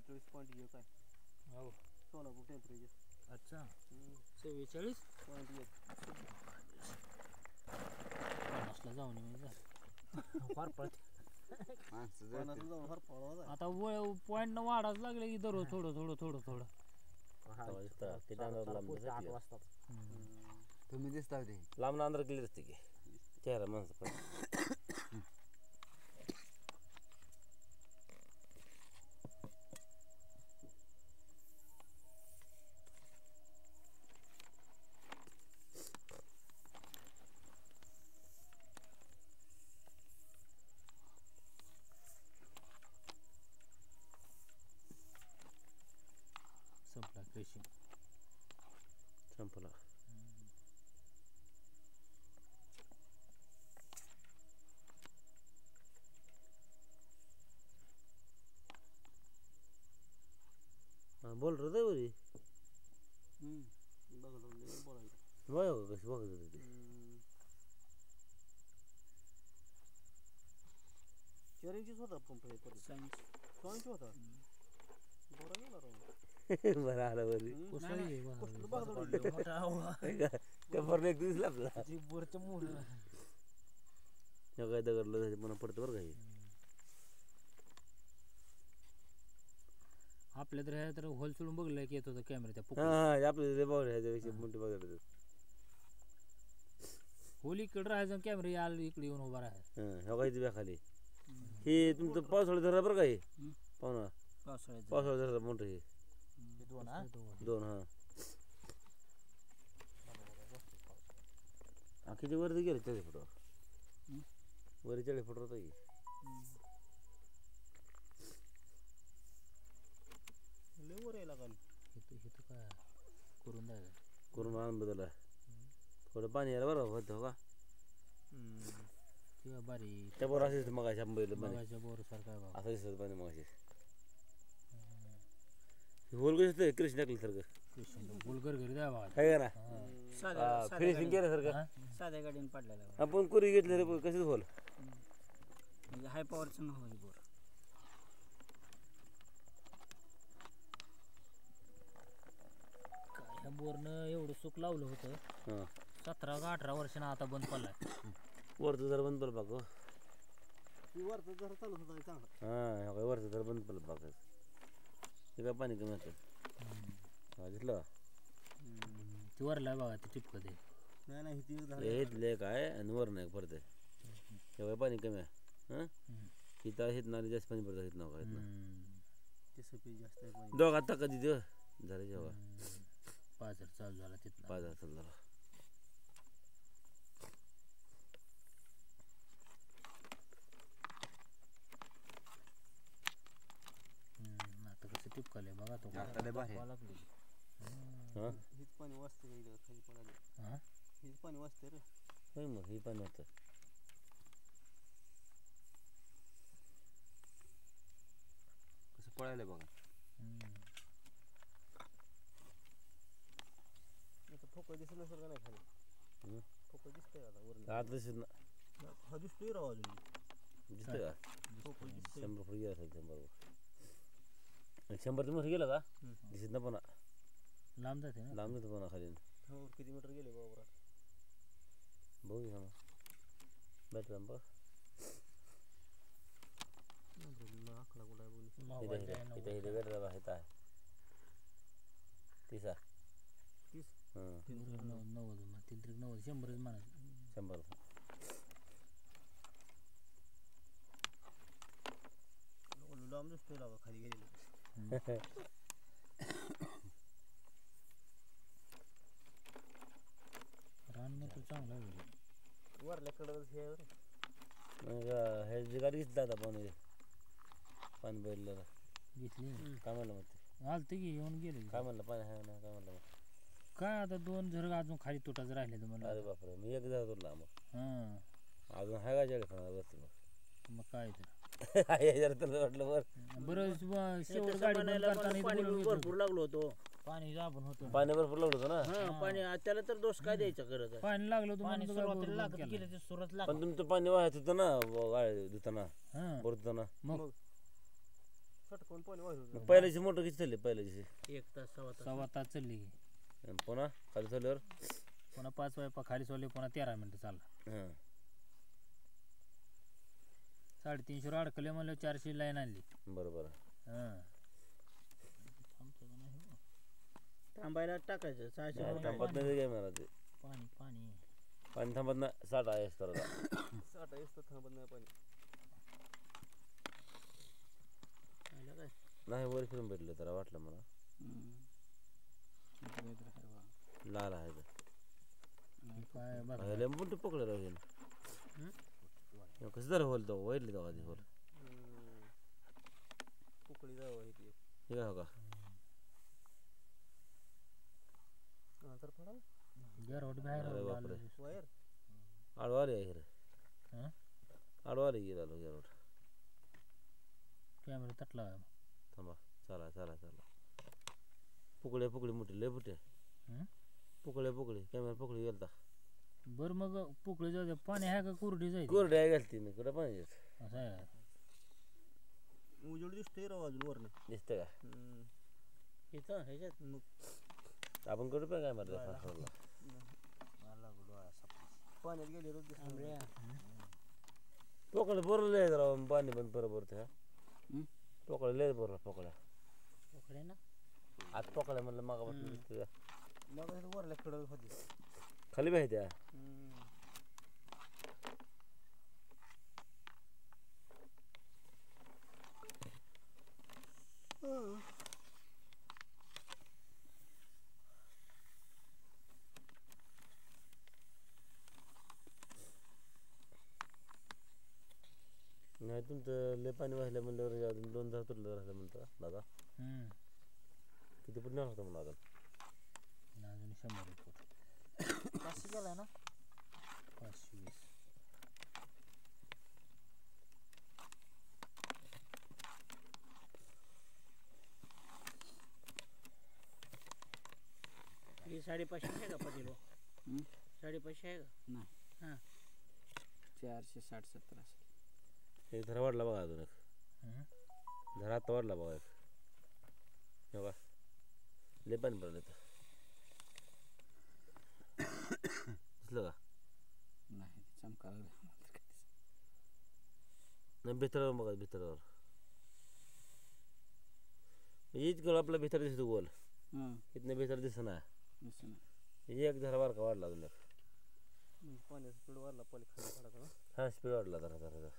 47.1 आहे. हो सोलापूर टेम्परेचर. अच्छा 47.1 50ला जाऊन फार पळते आता पॉईंट वाढाच लागले की दररोज थोडं थोडं थोडं थोडं. 8 वाजता तुम्ही दिसता ते लांब अंधार क्लिअर असते की चेहरा माणसं संपला क्रेशिंग संपला. बोल रे वरी बघ कशी बघत होती ते. 4 इंचीच होता पंप हे तरी. 6 इंच होता. बरा गेला राव. बरं आलं वरी कबर एक दिसला आपला वरच्या मूळ काय दगडलं पुन्हा पडतं बरं काही. आपल्या तर ह्या तर होल सोडून बघलं की येत होतं कॅमेरा त्या हा आपल्या बघ ह्याच्यापेक्षा मोठी बघत होल इकडे राहायचं कॅमेरा आला इकडे येऊन उभा राहायचं. हो काही बॅ खाली हे तुमचं पावसाळ्यात धरा बरं का हे पाहुणा पावसाळ्यात धरा मोठं हे 2 हा किती वरती गेले 40 फुट वरी 40 फुट होतं की लय वर यायला लागल. इथं काय करून द्यायचं करून आण बदला थोडं पाणी यायला बरं होतं का किंवा बारीक त्या बोर असेल मग अशा बघायच्या बोर सारखा बाबा असं दिसत पाणी मग होल कसं कृष्ण टाकल्यासारखं कृष्ण बोलकर घरी द्या बघा आहे का ना फिनिशिंग केल्यासारखं साध्या गाडीने पाडलेला आपण कुरी घेतले रे कसं होल म्हणजे हाय पॉवरचं नव्हतं बोर. ह्या बोरनं एवढं सुख लावलं होतं 17 का 18 वर्षानं आता बंद पडलाय. वरचं जरा बंद पडलं बाग वरचं जरा चालत होता चांगला. हा वरचं जरा बंद पडलं बाग हे काय पाणी कमी होतं दिसलं ती वरला बघा ते टिपकं ते नाही हेतले काय आणि वर नाही पडतंय तेव्हा पाणी कमी आहे हां इथं हेत नाली जास्त पाणी पडतं हेत नाव काय ते सफेद जास्त आहे पाणी. दोघात टाका तिथं झालं जेव्हा 5000 चालू झाला तिथं 5000 चालू झाला. आता कसं टिपकाले बघा तो लागली हेच पाणी वाचते का इकडं खाली पडायला. हेच पाणी वाचते रे. होय मग हे पाणी होतं कसं पळायला बघा. आता ठोकं दिसत नसेल का नाही खाली ठोकं दिसतंय आता वर आत दिसत ना हा दिसतोय राव अजून दिसतंय का ठोकं दिसतंय. 100 फुट गेला 100 तुम्ही गेलं का दिसत ना पण लांब जाते ना लांब जातं पण खाली हो किती मीटर गेले बाबा बघू ना बॅटरी बघ आकडा कुठं आहे बोलू. इथं इथं बॅटरी बघ इथं आहे 30 90 3 90 100च म्हणायचं 100 लांब दिसतोय लावा खाली गेलेलं. रान मग चांगला आहे वरल्याकडं हे आहे मग ह्याची गाडी घेतली आता पाणी बैलला घेतली काय म्हणलं मग ते आलते की येऊन गेले काय म्हणलं पाणी आहे ना काय म्हणलं मग काय आता 2 झरग अजून खाली तुटाच राहिले तुम्हाला. अरे बापरे मी एक जात तुला मग हां अजून हाय का जग वरती मग काय तर वाटलं बरं शेवट गाडी बंद करताना भरपूर लागलो होतो पाणी जाबून होतं पाणी भरपूर लागलं होतं ना पाणी त्याला तर दोष काय द्यायचा गरज आहे. पाणी लागलं पाणी तुम्हाला सुरुवातीला लागत गेलं ते सुरत लागत. पण तुमचं पाणी वाहत होतं ना गाडी धुताना हां भरत होतं ना मग सटकून पाणी वाहिलं पहिल्याची मोटर किती चालली पहिल्याची 1 तास सव्वा तास चालली की. आणि पुन्हा खाली चालल्यावर पुन्हा 5 वाजता खाली सोडले पुन्हा 13 मिनिटं चालला. हां 350 अडकले म्हणलं 400 लाईन आणली. बरोबर हां थांबायला टाकायचं 600 थांबत नाही काय मला ते पाणी पाणी पाणी थांबत नाही 60 आहे तर साठा येतो थांबत नाही पाणी नाही वर फिरून भेटलं त्याला वाटलं मला लाल आहे काय बघा लय मोठं पकडलं राहील कसं झालं होल तो वाईटले तो आधी होल कुकडी जावं इथे हे काय हो का तर फडा गरवट बाहेर अरे आलं. बापरे. वायर आडवाले आहे रे हं? आडवाले गेला गेलो कॅमेरा तटला. थांबा चला चला चला पुकळे मोठे लय फुटे हं? पुकळे कॅमेरा पुकळे गेलता बरं मग पोकळी जाऊ दे. पाणी आहे का कुरडी जाईल कोरडे आहे घालती मी कुठं पाहिजे असं आहे. उजेड दिसतोय राव अजून वरनं दिसतं का इथं ह्याच्यात मग आपण कुठं पण काय मारलं फासला पाण्यात गेले रोज पोकळे बोरलं लय राव पाणी पण बरोबर त्या पोकळे लय बोरला पोकळ्या पोकळे ना आज पोकळ्या म्हणलं मागापासून दिसतं मग वरल्या कडक होती खाली पाहिजे त्या नाही तुमचं लय पाणी वाहिलं म्हणल्यावर अजून 2 तास तुटलं राहिलं म्हणतं दादा किती पुढे होतं म्हणून अजून 100 फूट 500 गेला ना 520. हे 550 आहे का पदिलो 550 आहे का नाही हां 460-70 असेल. एक धरा वाढला बघा अजून एक हं? धरा आता वाढला बघा एक हे बघा लय पाणी पडलं तर दिसलं का नाही चमकाला नाही भितरावर बघा भितरावर हीच करू आपला भितर दिसतो गोल इथनं भितर दिसत ना एक धरा बारका वाढला अजून एक पाण्याचा स्पीड वाढला पाणी खाली पडायचा हा स्पीड वाढला जरा जरा जरा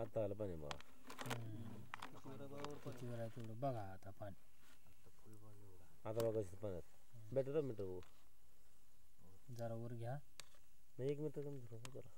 आता आलं पाणी बघा किती वेळा तेवढं बघा आता पाणी आता बघायचं पाण्यात बॅटर मीटर बघू जरा वर घ्या. नाही 1 मीटर कमी धरू जरा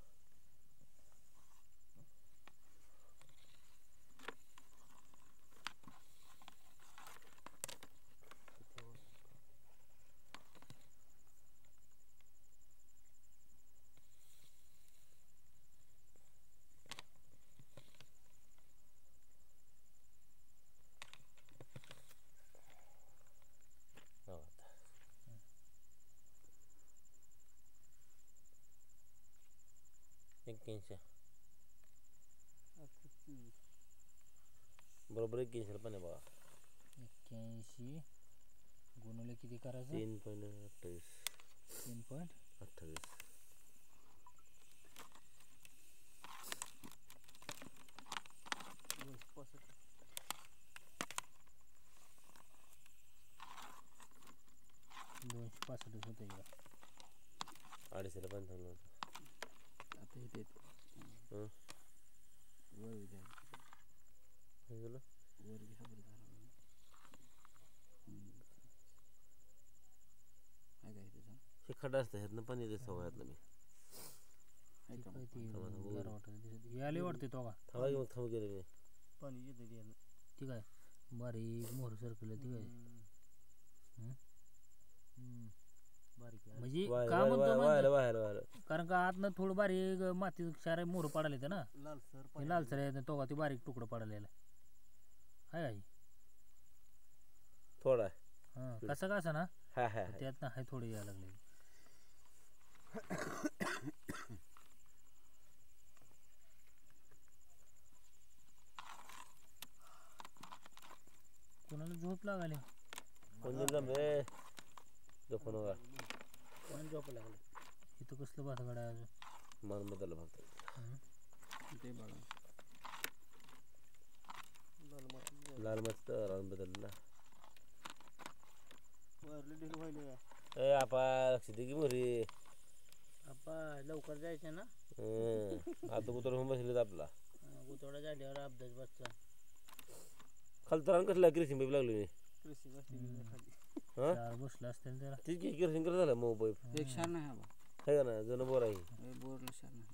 बरोबर 81 पाणी बघा 81 गुणुले किती करायचं 3.28 3.28 265 होते का 250 पाणी थांबलं होतं आता इथे हं वर घ्या हे झालं वर घ्या बरं झालं काय काय इथे सांग हे खड्डा असतं ह्यातनं पाणी येते सवयातलं मी आहे का मग? गार वाटत दिसत याले वाटते तो का थांबा की मग थांबू गेले मी पाणी येते ते ठीक आहे बारीक मोहर सरकलं ठीक आहे म्हणजे वाया का वाया म्हणतो वाया माहिती वाया आहे? वाया कारण का आतनं थोडं बारीक माती क्षार मोहर पडायला येतं ना लालसर ते लालसर आहे तो का ते बारीक तुकडं पडायला आहे आई थोडा हां कसं का असं ना हा हा त्यात ना आहे थोडे यायला लागले कोणाला झोप लागाले कोण जमले झोपू नका कोण झोप लागलं इथं कसलं भातगड आहे अजून मन बदललं फक्त ते बघा लाल मस्त रान बदलला वारले ढील व्हायले ए आपा लक्ष दे की मोरी आपा लवकर जायचं ना आता कुत्र होऊन बसले आपला गुतवडा झाल्यावर अभ्यास बसचा खाली तर कसला किरसिंग पाईप लागली कृषी गोष्टी खाली हा चार बसलं असतील त्याला तीच की किरसिंग करत झालं मऊ पाईप एक क्षार नाही हवा आहे का ना जुनं बोर आहे बोरला क्षार नाही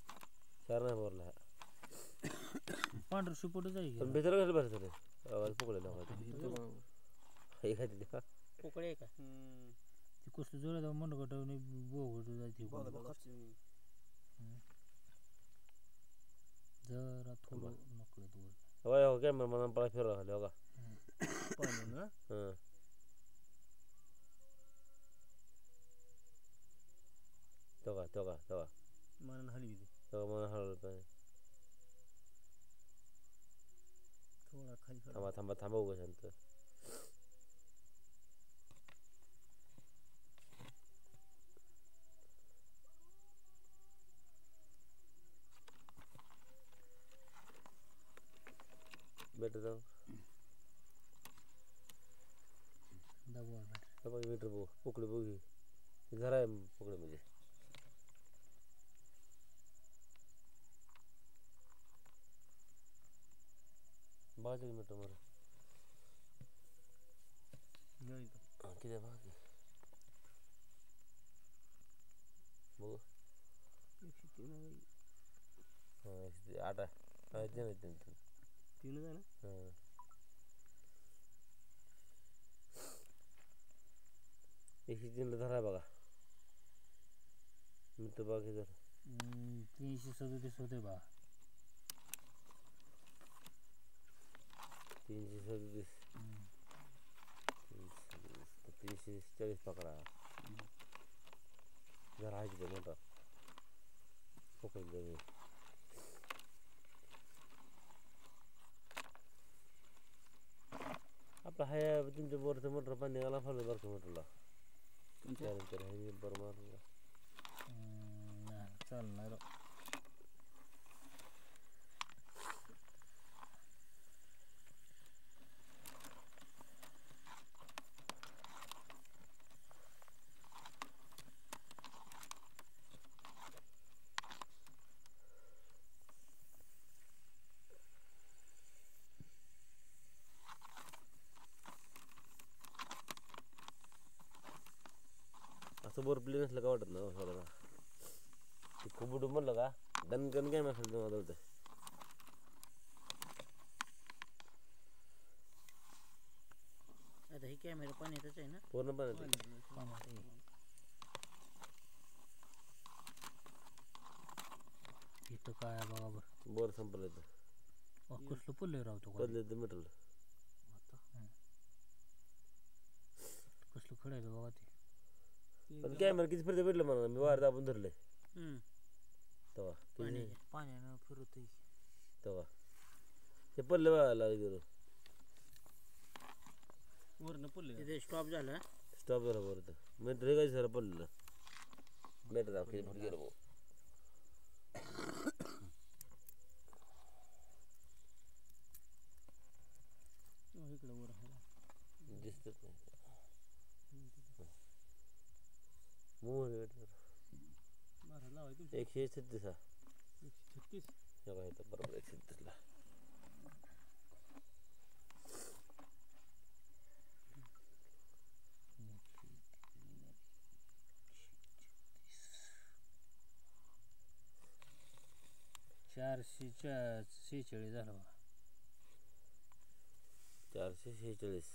चार नाही बोरला पांढरं शिपट जाईल पण भीतर कसं बसत रे आवाज पकडलेला होता इथं बघा हे खाते ते पोकळे आहे का ती कसलं जोरात मनगटवणे बोगट जायची जरा थोडं नकळत वर होय हो कॅमेरा मला पळा फिरवा खाली हो का तेव्हा मन हलवी दे मला हळू पाहिजे थोडा खाली थांबा थांबा थांबा उभं शांत बेटर जाऊ दबाव मीटर बघू पोकळी बघू घरा आहे पोकळीमध्ये बाजू मीटर मला किती बघा की बघू 103 8 आहे तीनच आहे ना एकशे तीनला धरा बघा मीटर बाकी जर 337 होते बा 337 340 पकडा जरा आहे तिथे मोठा पकडून जाईल आपलं हाय तुमच्या बोरचं मोटर पाणी निघाला फालू बरं मोटरला त्यानंतर हे बरं मारला चालणार असं बोर प्लेन असलं का वाटत ना स्वतःला ते खूप उडून म्हणलं का दणकन काय असेल तेव्हा होतं आता हे कॅमेरा पाण्यातच आहे ना पूर्ण पण इथं काय आहे बघा बरं बोर संपलं तर कसलं पडलं राहतो पडले तर मिटलं कसलं खडायचं बघा ते पण कॅमेरा किती फिरते भेटलं मला मी वार दाबून धरले तेव्हा पाण्यानं फिरत तेव्हा हे पडले बघायला गेलो वरनं पडले तिथे स्टॉप झाला स्टॉप झाला बरं मीटर हे काय सर पडलेलं मीटर दाब किती फुट गेलं भाऊ इकडे वर दिसतच नाही मोहन 136 हा 136 हे बघा इथं बरोबर 136 ला चारशे 46 झालं बघा 446